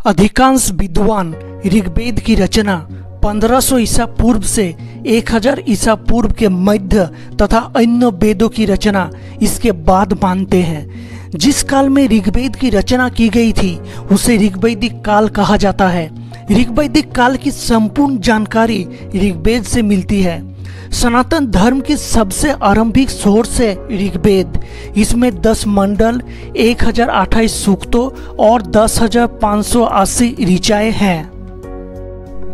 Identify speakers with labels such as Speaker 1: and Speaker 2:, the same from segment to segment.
Speaker 1: अधिकांश विद्वान ऋग्वेद की रचना 1500 ईसा पूर्व से 1000 ईसा पूर्व के मध्य तथा अन्य वेदों की रचना इसके बाद मानते हैं। जिस काल में ऋग्वेद की रचना की गई थी उसे ऋग्वैदिक काल कहा जाता है। ऋग्वैदिक काल की संपूर्ण जानकारी ऋग्वेद से मिलती है। सनातन धर्म की सबसे आरंभिक सोर्स है ऋग्वेद। इसमें 10 मंडल, 1028 सूक्तों और 10,580 ऋचाएं हैं।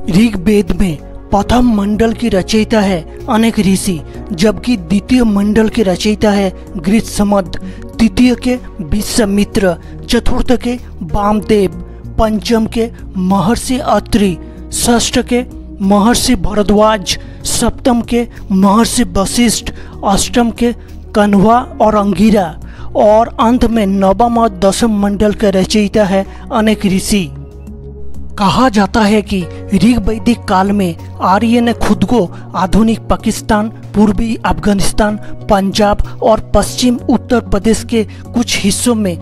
Speaker 1: ऋग्वेद में प्रथम मंडल की रचयिता है अनेक ऋषि, जबकि द्वितीय मंडल के रचयिता है गृत्समद, तृतीय के विश्वामित्र, चतुर्थ के वामदेव, पंचम के महर्षि अत्रि, षष्ठ के महर्षि भरद्वाज, सप्तम के महर्षि वशिष्ठ, अष्टम के कण्वा और अंगिरा और अंत में नवम और दशम मंडल के रचयिता है अनेक ऋषि। कहा जाता है कि ऋग्वैदिक काल में आर्य ने खुद को आधुनिक पाकिस्तान, पूर्वी अफगानिस्तान, पंजाब और पश्चिम उत्तर प्रदेश के कुछ हिस्सों में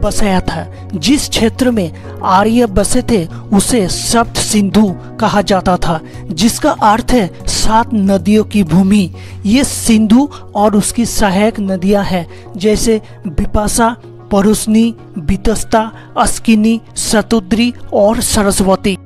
Speaker 1: बसाया था। जिस क्षेत्र में आर्य बसे थे उसे सप्त सिंधु कहा जाता था, जिसका अर्थ है 7 नदियों की भूमि। ये सिंधु और उसकी सहायक नदियां हैं, जैसे विपाशा, परुष्णी, वितस्ता, अस्किनी, शतुद्री और सरस्वती।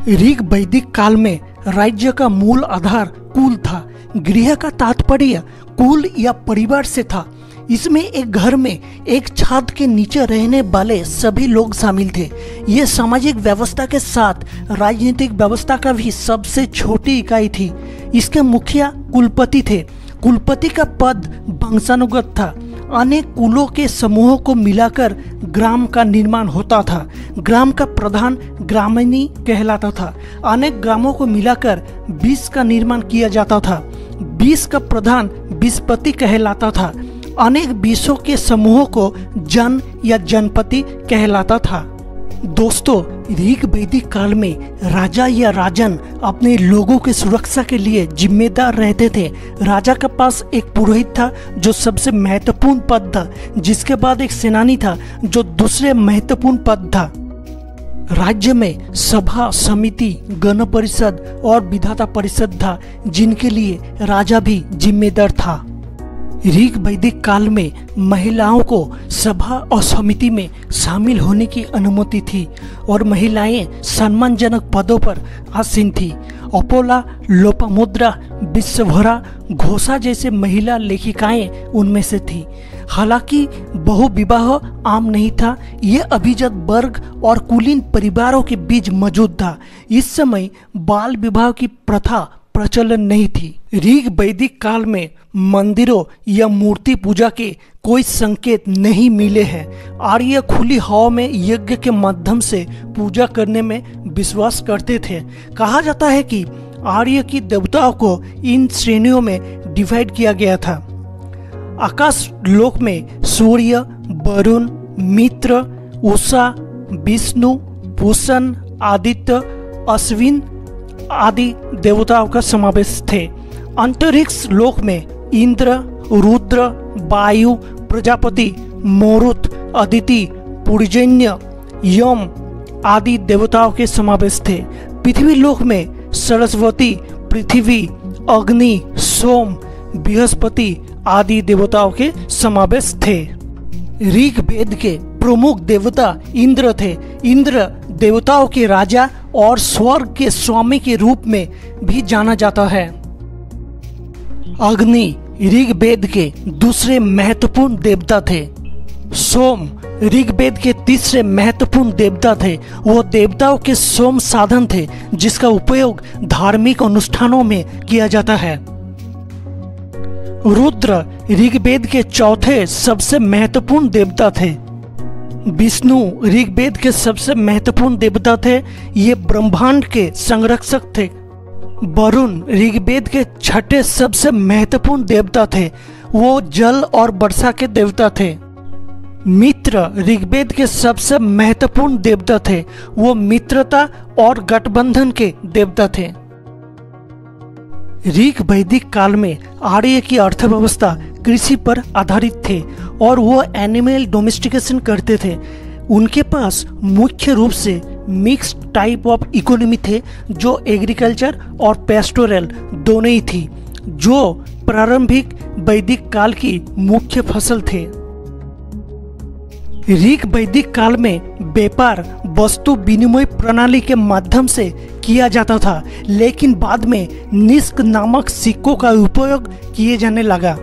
Speaker 1: ऋग्वैदिक काल में राज्य का मूल आधार कुल था। गृह का तात्पर्य कुल या परिवार से था। इसमें एक घर में एक छत के नीचे रहने वाले सभी लोग शामिल थे। ये सामाजिक व्यवस्था के साथ राजनीतिक व्यवस्था का भी सबसे छोटी इकाई थी। इसके मुखिया कुलपति थे। कुलपति का पद वंशानुगत था। अनेक कुलों के समूहों को मिलाकर ग्राम का निर्माण होता था। ग्राम का प्रधान ग्रामणी कहलाता था। अनेक ग्रामों को मिलाकर 20 का निर्माण किया जाता था। 20 का प्रधान विस्पति कहलाता था। अनेक 20 के समूहों को जन या जनपति कहलाता था। दोस्तों, ऋग्वैदिक काल में राजा या राजन अपने लोगों की सुरक्षा के लिए जिम्मेदार रहते थे। राजा के पास एक पुरोहित था जो सबसे महत्वपूर्ण पद था, जिसके बाद एक सेनानी था जो दूसरे महत्वपूर्ण पद था। राज्य में सभा, समिति, गण परिषद और विधाता परिषद था, जिनके लिए राजा भी जिम्मेदार था। ऋग्वैदिक काल में महिलाओं को सभा और समिति में शामिल होने की अनुमति थी और महिलाएं सम्मानजनक पदों पर आसीन थी। अपोला, लोपामुद्रा, विश्वभरा, घोषा जैसे महिला लेखिकाएं उनमें से थी। हालांकि बहुविवाह आम नहीं था। ये अभिजात वर्ग और कुलीन परिवारों के बीच मौजूद था। इस समय बाल विवाह की प्रथा प्रचलन नहीं थी। ऋग्वैदिक काल में मंदिरों या मूर्ति पूजा के कोई संकेत नहीं मिले हैं। आर्य खुली हवा में यज्ञ के माध्यम से पूजा करने में विश्वास करते थे। कहा जाता है कि आर्य की देवताओं को इन श्रेणियों में डिवाइड किया गया था। आकाश लोक में सूर्य, वरुण, मित्र, उषा, विष्णु, भूषण, आदित्य, अश्विन आदि देवताओं का समावेश थे। अंतरिक्ष लोक में इंद्र, रुद्र, वायु, प्रजापति, मोरुत, अदिति, पुर्जन्य, यम आदि देवताओं के समावेश थे। पृथ्वी लोक में सरस्वती, पृथ्वी, अग्नि, सोम, बृहस्पति आदि देवताओं के समावेश थे। ऋग्वेद के प्रमुख देवता इंद्र थे। इंद्र देवताओं के राजा और स्वर्ग के स्वामी के रूप में भी जाना जाता है। अग्नि ऋग्वेद के दूसरे महत्वपूर्ण देवता थे। सोम ऋग्वेद के तीसरे महत्वपूर्ण देवता थे। वो देवताओं के सोम साधन थे, जिसका उपयोग धार्मिक अनुष्ठानों में किया जाता है। रुद्र ऋग्वेद के चौथे सबसे महत्वपूर्ण देवता थे। विष्णु ऋग्वेद के सबसे महत्वपूर्ण देवता थे। ये ब्रह्मांड के संरक्षक थे। वरुण ऋग्वेद के छठे सबसे महत्वपूर्ण देवता थे। वो जल और वर्षा के देवता थे। मित्र ऋग्वेद के सबसे महत्वपूर्ण देवता थे। वो मित्रता और गठबंधन के देवता थे। ऋग्वैदिक काल में आर्य की अर्थव्यवस्था कृषि पर आधारित थे और वो एनिमल डोमेस्टिकेशन करते थे। उनके पास मुख्य रूप से मिक्स्ड टाइप ऑफ इकोनॉमी थे, जो एग्रीकल्चर और पेस्टोरल दोनों ही थी, जो प्रारंभिक वैदिक काल की मुख्य फसल थे। ऋग वैदिक काल में व्यापार वस्तु विनिमय प्रणाली के माध्यम से किया जाता था, लेकिन बाद में निष्क नामक सिक्कों का उपयोग किए जाने लगा।